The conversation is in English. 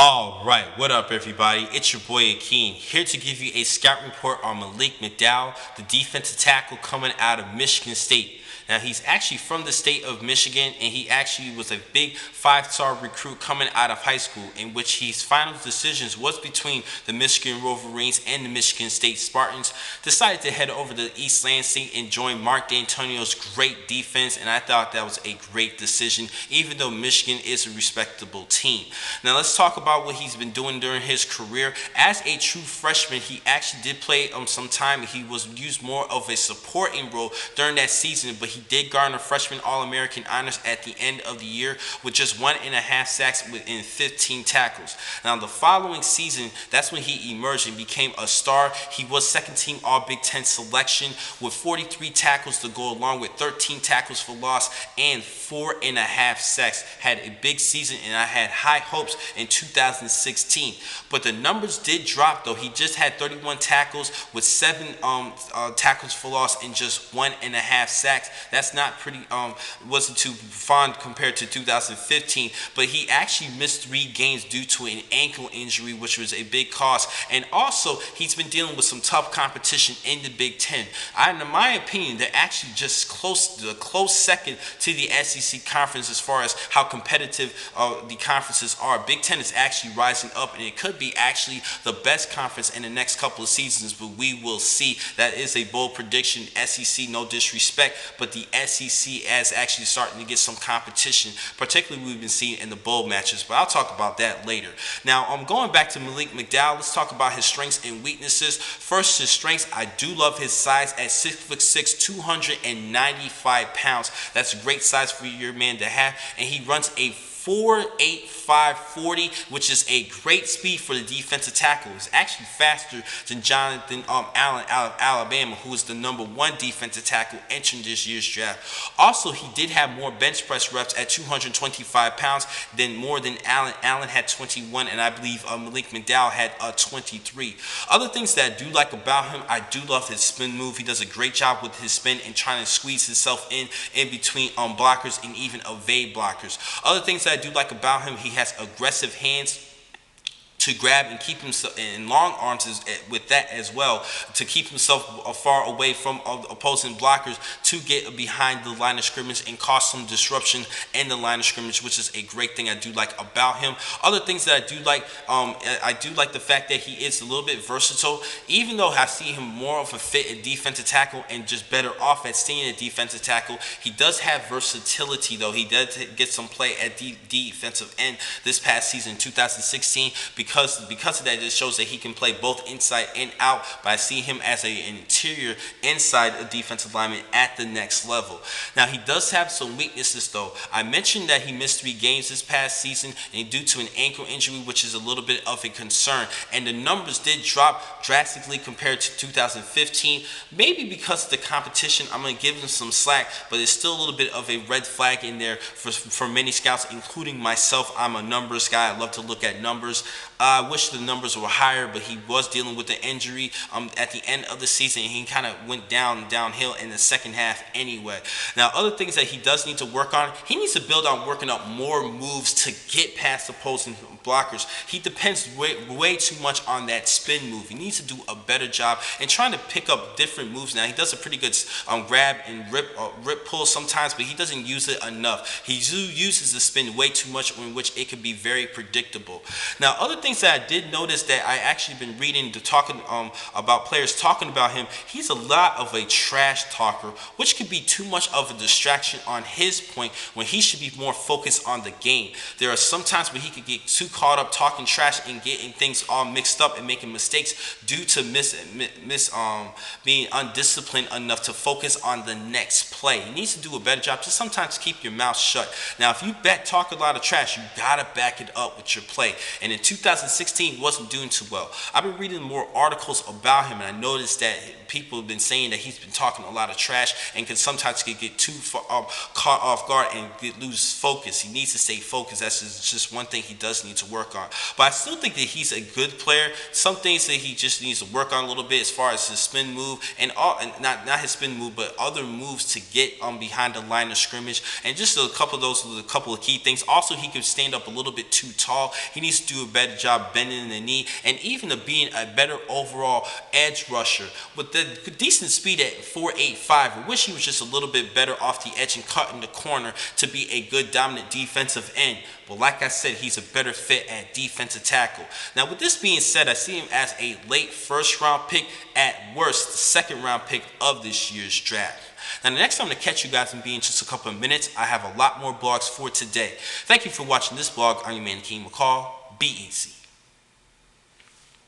Alright, what up everybody? It's your boy Akeem, here to give you a scout report on Malik McDowell, the defensive tackle coming out of Michigan State. Now, he's actually from the state of Michigan, and he actually was a big five-star recruit coming out of high school, in which his final decisions was between the Michigan Wolverines and the Michigan State Spartans. Decided to head over to East Lansing and join Mark D'Antonio's great defense, and I thought that was a great decision, even though Michigan is a respectable team. Now, let's talk about what he's been doing during his career. As a true freshman, he actually did play some time. He was used more of a supporting role during that season, but he did garner freshman All-American honors at the end of the year with just 1.5 sacks within 15 tackles. Now, the following season, that's when he emerged and became a star. He was second-team All-Big Ten selection with 43 tackles to go along with 13 tackles for loss and 4.5 sacks. Had a big season, and I had high hopes in 2016. But the numbers did drop, though. He just had 31 tackles with 7 tackles for loss and just 1.5 sacks. That's not pretty, wasn't too fond compared to 2015, but he actually missed 3 games due to an ankle injury, which was a big cost. And also, he's been dealing with some tough competition in the Big Ten. In my opinion, they're actually just a close second to the SEC conference as far as how competitive the conferences are. Big Ten is actually rising up, and it could be actually the best conference in the next couple of seasons, but we will see. That is a bold prediction. SEC, no disrespect, but the SEC is actually starting to get some competition, particularly we've been seeing in the bowl matches, but I'll talk about that later. Now, I'm going back to Malik McDowell. Let's talk about his strengths and weaknesses. First, his strengths. I do love his size at 6'6", 295 pounds. That's a great size for your man to have, and he runs a 4.85 40, which is a great speed for the defensive tackle. It's actually faster than Jonathan Allen out of Alabama, who is the #1 defensive tackle entering this year's draft. Also, he did have more bench press reps at 225 pounds than Allen. Allen had 21, and I believe Malik McDowell had 23. Other things that I do like about him, I do love his spin move. He does a great job with his spin and trying to squeeze himself in between blockers and even evade blockers. Other things that I do like about him, he has aggressive hands to grab and keep himself in long arms with that as well, to keep himself far away from opposing blockers to get behind the line of scrimmage and cause some disruption in the line of scrimmage, which is a great thing I do like about him. Other things that I do like the fact that he is a little bit versatile, even though I see him more of a fit at defensive tackle and just better off at staying at defensive tackle. He does have versatility, though. He did get some play at defensive end this past season, 2016, because of that, it shows that he can play both inside and out, but I see him as an interior inside defensive lineman at the next level. Now, he does have some weaknesses, though. I mentioned that he missed 3 games this past season and due to an ankle injury, which is a little bit of a concern, and the numbers did drop drastically compared to 2015. Maybe because of the competition, I'm going to give him some slack, but it's still a little bit of a red flag in there for many scouts, including myself. I'm a numbers guy. I love to look at numbers. I wish the numbers were higher, but he was dealing with the injury at the end of the season. He kind of went downhill in the second half anyway. Now, other things that he does need to work on, he needs to build on working up more moves to get past opposing blockers. He depends way too much on that spin move. He needs to do a better job in trying to pick up different moves. Now, he does a pretty good grab and rip pull sometimes, but he doesn't use it enough. He uses the spin way too much, in which it can be very predictable. Now, other things that I did notice that I actually been reading talking about players talking about him, he's a lot of a trash talker, which could be too much of a distraction on his point when he should be more focused on the game. There are some times where he could get too caught up talking trash and getting things all mixed up and making mistakes due to being undisciplined enough to focus on the next play. He needs to do a better job. Just sometimes keep your mouth shut. Now, if you talk a lot of trash, you gotta back it up with your play. And in 2016, 2016 wasn't doing too well. I've been reading more articles about him, and I noticed that people have been saying that he's been talking a lot of trash and can sometimes get too caught off guard and lose focus. He needs to stay focused. That's just one thing he does need to work on. But I still think that he's a good player. Some things that he just needs to work on a little bit as far as his spin move and not his spin move, but other moves to get behind the line of scrimmage, and just a couple of key things. Also, he could stand up a little bit too tall. He needs to do a better job bending the knee, and even to being a better overall edge rusher with the decent speed at 4.85. I wish he was just a little bit better off the edge and cutting the corner to be a good dominant defensive end. But like I said, he's a better fit at defensive tackle. Now, with this being said, I see him as a late first-round pick, at worst, the second-round pick of this year's draft. Now, the next time to catch you guys and be in just a couple of minutes, I have a lot more blogs for today. Thank you for watching this blog. I'm your man, King McCall. Be easy.